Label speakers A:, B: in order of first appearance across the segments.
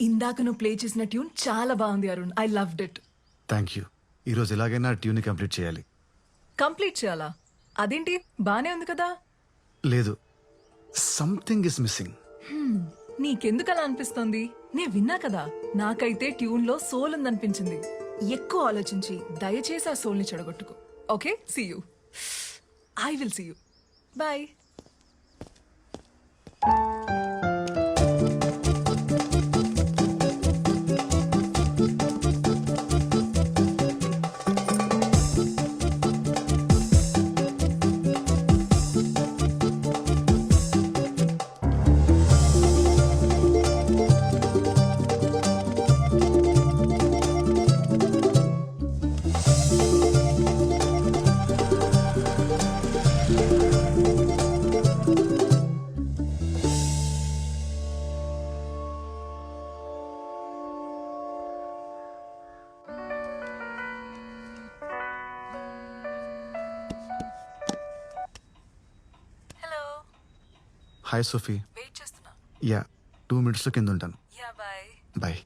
A: ఇందాక నువ్వు ప్లే చేసిన ట్యూన్ చాలా బాగుంది Arun. I loved it.
B: Thank you. ఈరోజు ఎలాగైనా ట్యూన్ కంప్లీట్ చేయాలి.
A: కంప్లీట్ చేయాలా? అదేంటి, బానే ఉంది కదా.
B: లేదు, సంథింగ్ ఇస్ మిస్సింగ్.
A: నీకెందుకు అలా అనిపిస్తోంది? నే విన్నా కదా, నాకైతే ట్యూన్ లో సోల్ ఉందనిపించింది. ఎక్కువ ఆలోచించి దయచేసి ఆ సోల్ ని చెడగొట్టుకో. Okay, see you. I will see you. Bye.
B: Hi Sophie.
A: Wait చేస్తున్నా.
B: యా, 2 minutes కింద ఉంటాను.
A: Yeah, bye.
B: Bye.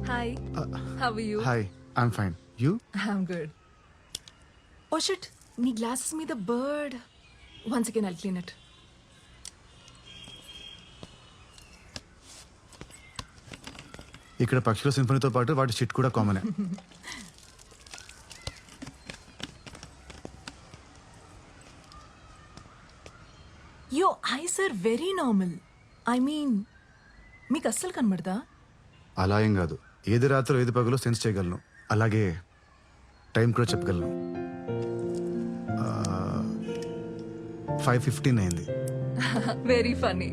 A: Hi, how are you?
B: Hi, I'm fine. You?
A: I'm good. Oh shit, నీ గ్లాసెస్ మీద bird. Once again I'll clean it.
B: ఇక్కడ పక్షుల సింఫనీతో పాటు వాటి షిట్ కూడా కామనే.
A: Your eyes are very normal. I mean, మీకు అస్సలు కనబడదా?
B: అలా ఏం కాదు. ఏది రాత్రో ఏది పగలో సెన్స్ చేయగలను. అలాగే టైం కూడా చెప్పగలను. 5:15 అయింది.
A: Very funny.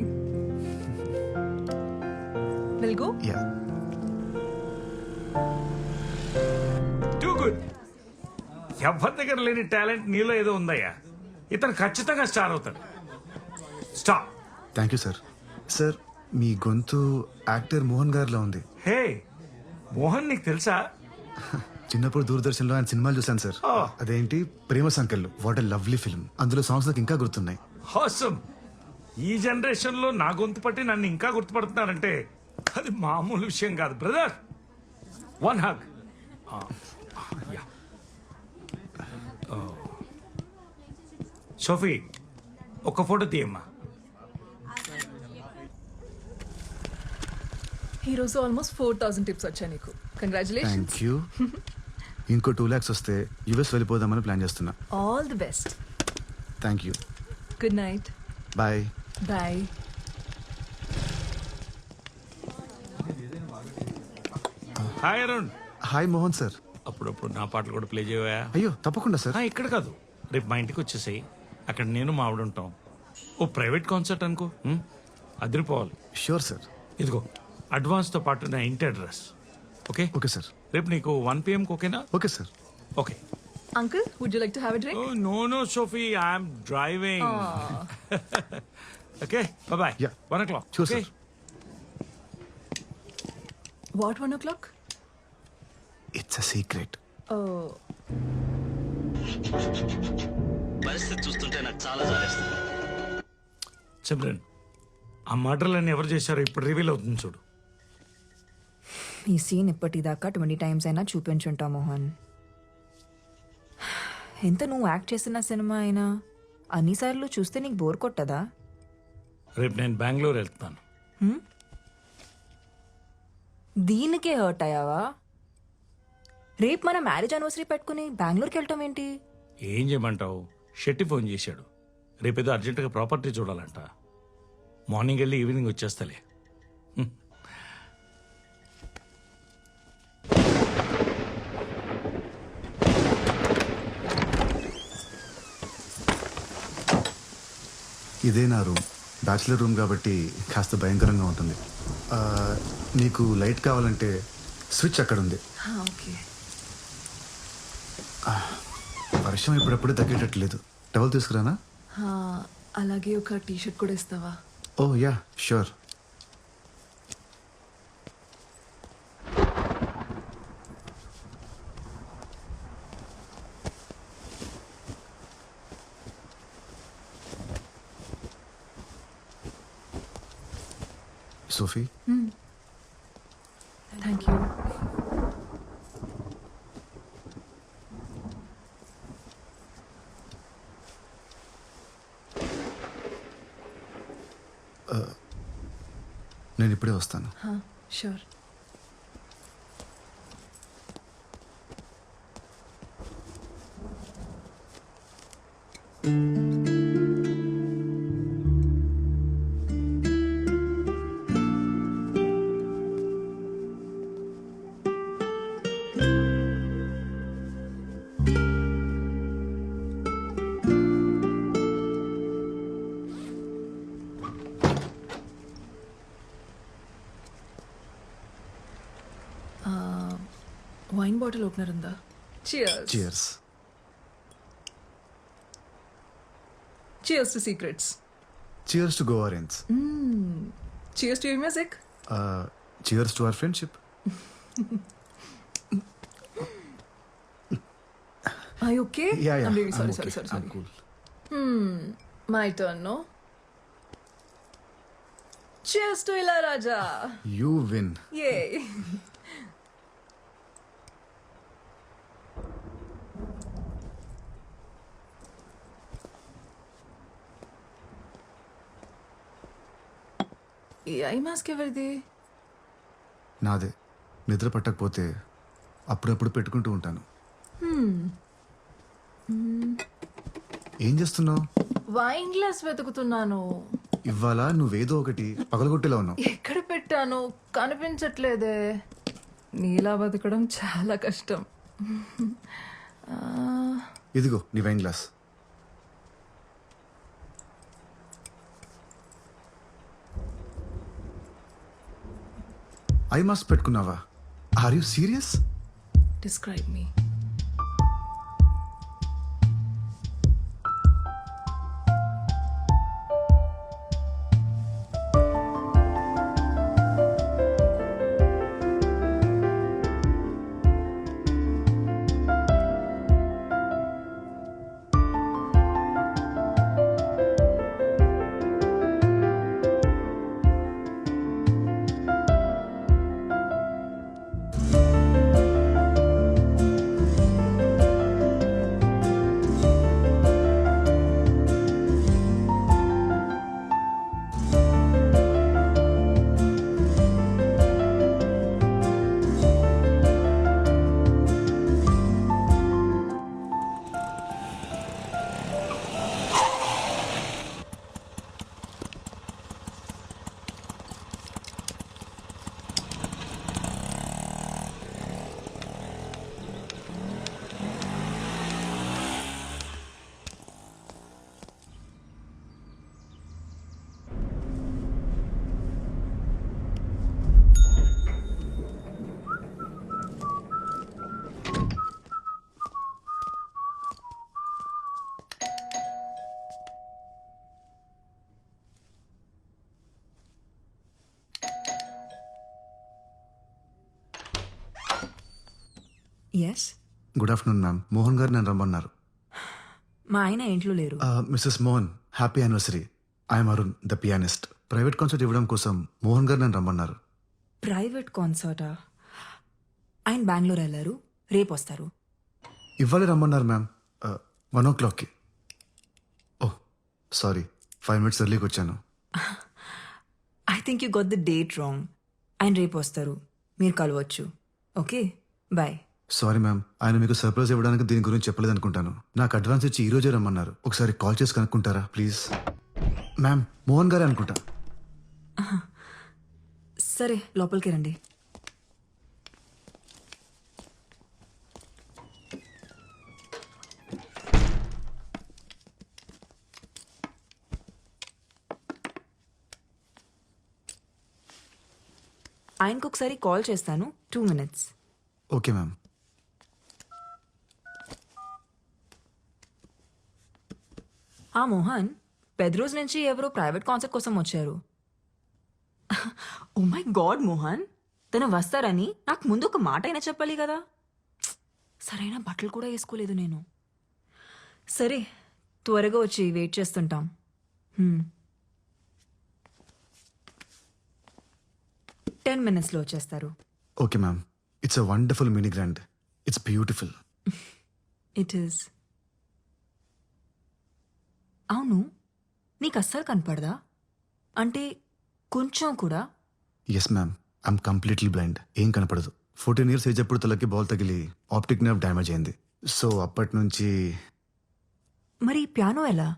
A: Will go.
B: Yeah.
C: Too good. ఎవరి దగ్గర లేని టాలెంట్ నీలో ఏదో ఉందయ్యా. ఇతను ఖచ్చితంగా స్టార్ అవుతాడు. Stop.
B: Thank you sir. Sir, మీ గొంతు యాక్టర్ మోహన్ గారిలో ఉంది.
C: హే మోహన్, నీకు తెలుసా?
B: చిన్నప్పుడు దూరదర్శన్లో ఆయన సినిమాలు చూశాను సార్. అదేంటి, Prema Sankellu. What a lovely film. అందులో సాంగ్స్ నాకు ఇంకా గుర్తున్నాయి.
C: హాసమ్. ఈ జనరేషన్ లో నా గొంతు పట్టి నన్ను ఇంకా గుర్తుపడుతున్నారంటే అది మామూలు విషయం కాదు బ్రదర్. One hug. సోఫీ, ఒక ఫోటో తీయమ్మా.
A: ఈ రోజు ఆల్మోస్ట్ 4,000 టిప్స్ వచ్చాయి నీకు. కంగ్రాచులేషన్స్.
B: Thank you. ఇంకో 2 lakhs వస్తే యుఎస్ వెళ్ళిపోదామని ప్లాన్ చేస్తున్నా.
A: All the best.
B: Thank you.
A: Good night.
B: Bye.
A: Bye.
C: Hi Arun.
B: Hi Mohan sir.
C: అప్పుడప్పుడు నా పాటలు కూడా ప్లే చేయవా?
B: అయ్యో తప్పకుండా సార్.
C: ఇక్కడ కాదు, రేపు మా ఇంటికి వచ్చేసాయి. అక్కడ నేను మా ఆవిడ ఉంటాం. ఓ ప్రైవేట్ కాన్సర్ట్ అనుకో, అదిరిపోవాలి.
B: Sure sir.
C: ఇదిగో అడ్వాన్స్ తో పాటు నా ఇంటి అడ్రస్. Okay
B: okay sir.
C: రేపు నీకు 1 PM ఓకేనా?
B: Okay sir.
C: Okay.
A: Uncle, would you like to have a drink?
C: No Sophie, I'm driving. Okay, bye.
B: Yeah.
C: 1 o'clock.
B: Sure, sir.
A: What 1 o'clock?
B: It's a secret.
A: Oh.
D: పరిస్థితి చూస్తుంటే నాకు చాలా జాలేస్తుంది.
C: సిమ్రన్, ఆ మర్డర్లన్నీ ఎవరు చేశారో ఇప్పుడు రివీల్ అవుతుంది చూడు.
E: ఈ సీన్ ఇప్పటిదాకా 20 times అయినా చూపించుంటా మోహన్. ఎంత నువ్వు యాక్ట్ చేసిన సినిమా అయినా అన్నిసార్లు చూస్తే నీకు బోర్ కొట్టదా?
C: రేపు నేను బెంగళూరు వెళ్తాను.
E: దీనికే హర్ట్ అయ్యావా? రేపు మన మ్యారేజ్ యానివర్సరీ పెట్టుకుని బెంగళూరుకి వెళ్ళటం ఏంటి?
C: ఏం చేయమంటావు? షెట్టి ఫోన్ చేశాడు. రేపేదో అర్జెంటుగా ప్రాపర్టీ చూడాలంట. మార్నింగ్ వెళ్ళి ఈవినింగ్ వచ్చేస్తలే.
B: ఇదే నా రూమ్. బ్యాచిలర్ రూమ్ కాబట్టి కాస్త భయంకరంగా ఉంటుంది. ఆ, నీకు లైట్ కావాలంటే స్విచ్ అక్కడ ఉంది.
A: ఓకే.
B: వర్షం ఇప్పుడప్పుడు తగ్గేటట్లేదు. టవల్ తీసుకురానా?
A: అలాగే ఒక టీషర్ట్ కూడా ఇస్తావా?
B: Oh yeah sure. Sophie,
A: thank you.
B: నేను ఇప్పుడే వస్తాను.
A: షూర్. వైన్ బాటిల్ ఓపెనర్ ఉందా? Cheers.
B: Cheers.
A: Cheers to secrets.
B: Cheers to Goa range.
A: Cheers to your music.
B: Cheers to our friendship.
A: Are you okay?
B: Yeah, yeah.
A: I'm really sorry,
B: I'm
A: sorry,
B: okay.
A: sorry, sorry.
B: I'm cool.
A: My turn, no? Cheers to Ilayaraja.
B: You win.
A: Yay. ఈ eye mask ఎవరిది?
B: నాదే. నిద్ర పట్టకపోతే అప్పుడప్పుడు పెట్టుకుంటూ ఉంటాను. ఏం చేస్తున్నావు?
A: Wine glass వెతుకుతున్నాను.
B: ఇవాళ నువ్వేదో ఒకటి పగలగొట్టేలా ఉన్నావు.
A: ఎక్కడ పెట్టాను కనిపించట్లేదే. నీలా బతకడం చాలా కష్టం.
B: ఇదిగో నీ వైన్ గ్లాస్. ఐ మాస్క్ పెట్టుకున్నావా? Are you serious?
A: Describe me.
E: Yes.
B: Good afternoon ma'am. Mohan garu నన్ను రమ్మన్నారు.
E: మా ఆయన ఇంట్లో లేరు.
B: Mrs Mohan, happy anniversary. I'm Arun, the pianist. Private concert ఇవ్వడం కోసం మోహన్ గారు నన్ను రమ్మన్నారు.
E: ప్రైవేట్ కాన్సర్టా? ఆయన బెంగళూరు వెళ్ళారు, రేపు వస్తారు.
B: ఇవ్వాలి రమ్మన్నారు మ్యామ్. 1 o'clockకి. ఓ సారీ, 5 minutes ఎర్లీకి వచ్చాను.
E: I think you got the date wrong. ఆయన రేపు వస్తారు, మీరు కలవచ్చు. Okay, bye.
B: సారీ మ్యామ్, ఆయన మీకు సర్ప్రైజ్ ఇవ్వడానికి దీని గురించి చెప్పలేదు అనుకుంటాను. నాకు అడ్వాన్స్ ఇచ్చి ఈ రోజే రమ్మన్నారు. ఒకసారి కాల్ చేసి కనుక్కుంటారా ప్లీజ్? మ్యామ్, మోహన్ గారే అనుకుంటా.
E: సరే, లోపలికి రండి. ఆయనకు ఒకసారి కాల్ చేస్తాను. 2 minutes.
B: Okay ma'am.
E: మోహన్, పెద్రోజ్ నుంచి ఎవరో ప్రైవేట్ కాన్సర్ట్ కోసం వచ్చారు. ఓ మై గాడ్ మోహన్, తను వస్తారని నాకు ముందు ఒక మాట అయినా చెప్పాలి కదా. సరైన బట్టలు కూడా వేసుకోలేదు నేను. సరే, త్వరగా వచ్చి వెయిట్ చేస్తుంటాం. 10 minutesలో వచ్చేస్తారు.
B: Okay ma'am. It's a wonderful mini grand. It's beautiful.
E: It is. అవును, నీకు అస్సలు కనపడదా? అంటే కొంచెం కూడా?
B: Yes ma'am, I'm completely blind. ఏం కనపడదు. 14 years ఏజ్ అప్పుడు తలకి బాల్ తగిలి ఆప్టిక్ నర్వ్ డ్యామేజ్ అయింది. సో అప్పటి నుంచి
E: మరి పియానో ఎలా?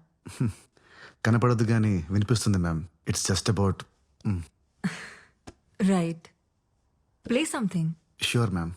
B: కనపడదు కానీ వినిపిస్తుంది ma'am. It's just about.
E: Right, play something.
B: Sure ma'am.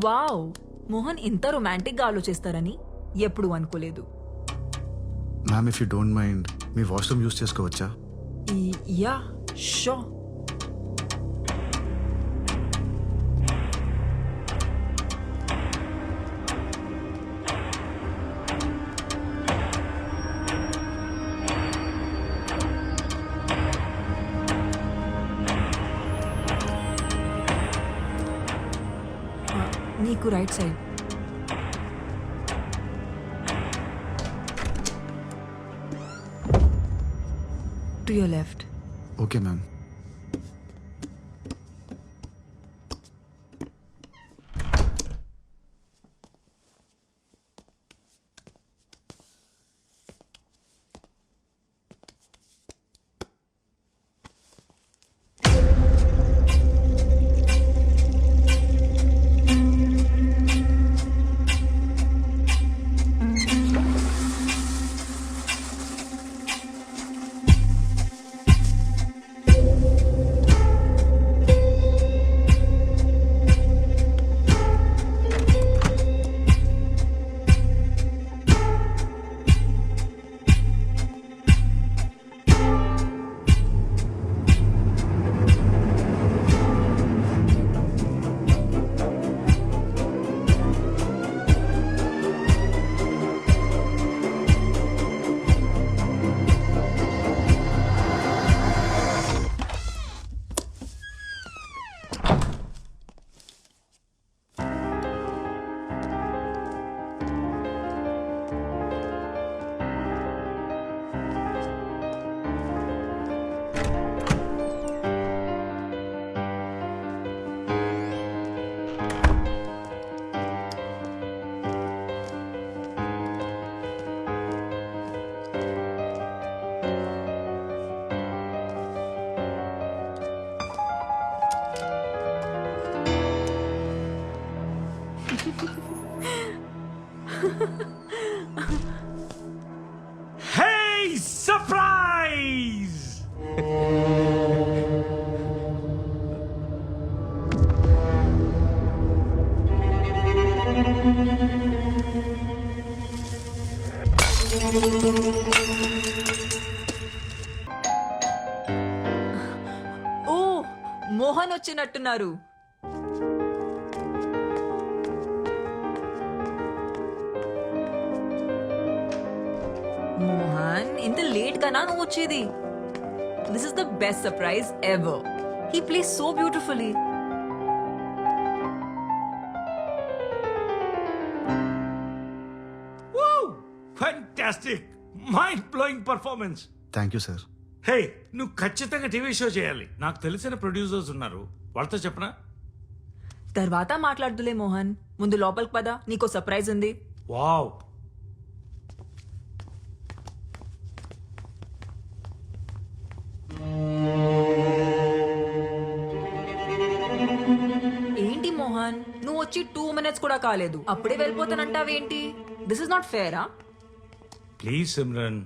E: Wow, Mohan ఇంత రొమాంటిక్గా ఆలోచిస్తారని ఎప్పుడు అనుకోలేదు.
B: Ma'am if you don't mind me washroom use చేసుకోవచ్చా?
E: Yeah, sure. నీకు right side. To your left.
B: Okay ma'am.
C: Hey, surprise!
E: ఓ, మోహన్ వచ్చినట్టున్నారు. మోహన్, ఇంత లేట్ గానా నువ్వు వచ్చేది? This is the best surprise ever. He plays so beautifully.
C: Woo! Fantastic! Mind-blowing performance.
B: Thank you sir.
C: Hey, నువ్వు ఖచ్చితంగా టీవీ షో చేయాలి. నాకు తెలిసిన ప్రొడ్యూసర్స్ ఉన్నారు, వాళ్ళతో చెప్పనా?
E: తర్వాత మాట్లాడుదులే మోహన్, ముందు లోపలికి పద, నీకో సర్ప్రైజ్ ఉంది.
C: వావ్!
E: వచ్చి 2 minutes కూడా కాలేదు అప్పుడే వెళ్ళిపోతానంటావేంటి? దిస్ ఇస్ నాట్ ఫేరా?
C: ప్లీజ్ సిమ్రన్.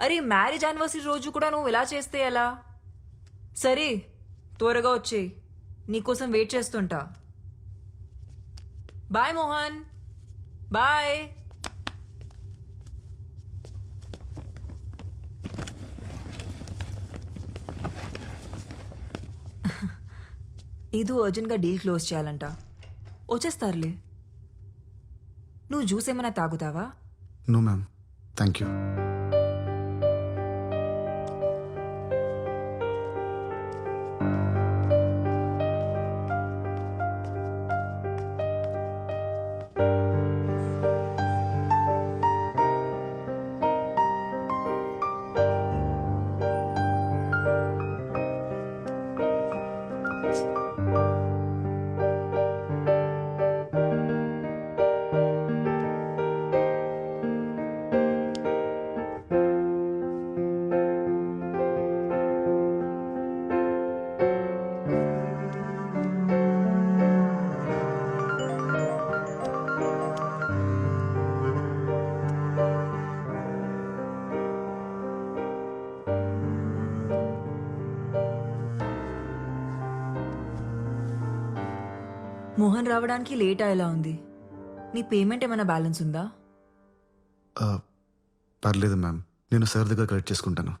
E: అరే మ్యారేజ్ యానివర్సరీ రోజు కూడా నువ్వు ఇలా చేస్తే ఎలా? సరే త్వరగా వచ్చేయి, నీకోసం వెయిట్ చేస్తుంటా. Bye Mohan, bye. ఇది అర్జెంట్గా డీల్ క్లోజ్ చేయాలంట. వచ్చేస్తారులే. నువ్వు జ్యూస్ ఏమైనా తాగుతావా?
B: No ma'am, thank you.
E: Mohan రావడానికి లేట్ అయ్యేలా ఉంది. నీ పేమెంట్ ఏమైనా బ్యాలెన్స్ ఉందా?
B: పర్లేదు మ్యామ్, నేను సార్ దగ్గర కలెక్ట్ చేసుకుంటాను.